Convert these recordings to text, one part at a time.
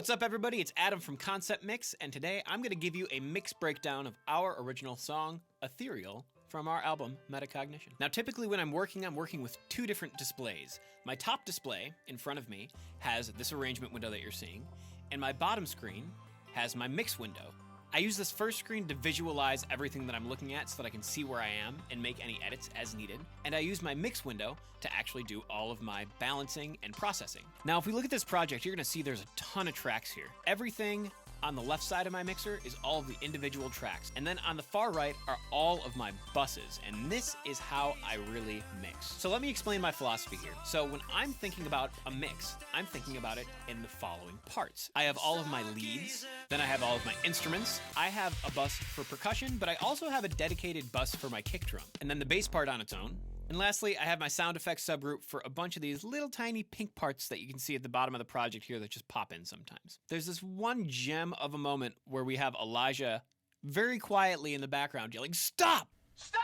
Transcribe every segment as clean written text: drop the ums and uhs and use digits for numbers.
What's up, everybody? It's Adam from Concept Mix, and today I'm going to give you a mix breakdown of our original song, Ethereal, from our album, Metacognition. Now, typically when I'm working with two different displays. My top display in front of me has this arrangement window that you're seeing, and my bottom screen has my mix window. I use this first screen to visualize everything that I'm looking at so that I can see where I am and make any edits as needed. And I use my mix window to actually do all of my balancing and processing. Now, if we look at this project, you're gonna see there's a ton of tracks here. Everything on the left side of my mixer is all of the individual tracks. And then on the far right are all of my buses. And this is how I really mix. So let me explain my philosophy here. So when I'm thinking about a mix, I'm thinking about it in the following parts. I have all of my leads, then I have all of my instruments. I have a bus for percussion, but I also have a dedicated bus for my kick drum. And then the bass part on its own. And lastly, I have my sound effects subgroup for a bunch of these little tiny pink parts that you can see at the bottom of the project here that just pop in sometimes. There's this one gem of a moment where we have Elijah very quietly in the background yelling, "Stop! Stop!"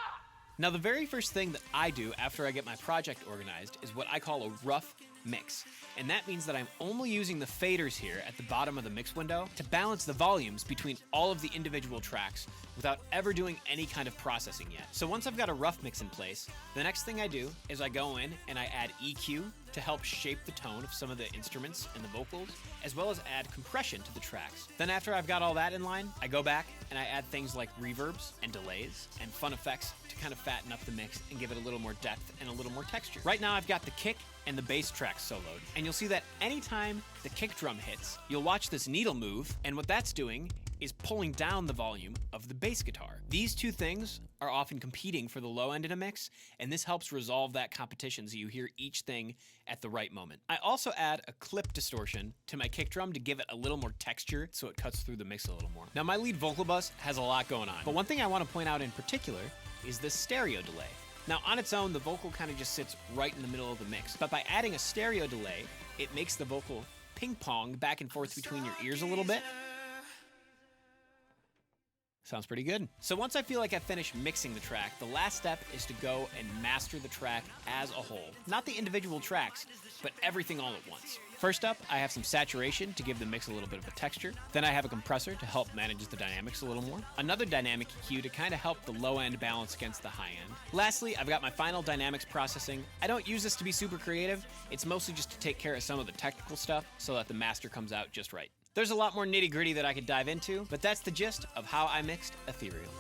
Now, the very first thing that I do after I get my project organized is what I call a rough mix. And that means that I'm only using the faders here at the bottom of the mix window to balance the volumes between all of the individual tracks without ever doing any kind of processing yet. So once I've got a rough mix in place, the next thing I do is I go in and I add EQ to help shape the tone of some of the instruments and the vocals, as well as add compression to the tracks. Then after I've got all that in line, I go back and I add things like reverbs and delays and fun effects to kind of fatten up the mix and give it a little more depth and a little more texture. Right now I've got the kick and the bass tracks soloed, and you'll see that anytime the kick drum hits, you'll watch this needle move, and what that's doing is pulling down the volume of the bass guitar. These two things are often competing for the low end in a mix, and this helps resolve that competition so you hear each thing at the right moment. I also add a clip distortion to my kick drum to give it a little more texture so it cuts through the mix a little more. Now, my lead vocal bus has a lot going on, but one thing I want to point out in particular is this stereo delay. Now, on its own, the vocal kind of just sits right in the middle of the mix, but by adding a stereo delay, it makes the vocal ping-pong back and forth between your ears a little bit. Sounds pretty good. So once I feel like I've finished mixing the track, the last step is to go and master the track as a whole. Not the individual tracks, but everything all at once. First up, I have some saturation to give the mix a little bit of a texture. Then I have a compressor to help manage the dynamics a little more. Another dynamic EQ to kind of help the low end balance against the high end. Lastly, I've got my final dynamics processing. I don't use this to be super creative. It's mostly just to take care of some of the technical stuff so that the master comes out just right. There's a lot more nitty-gritty that I could dive into, but that's the gist of how I mixed Ethereal.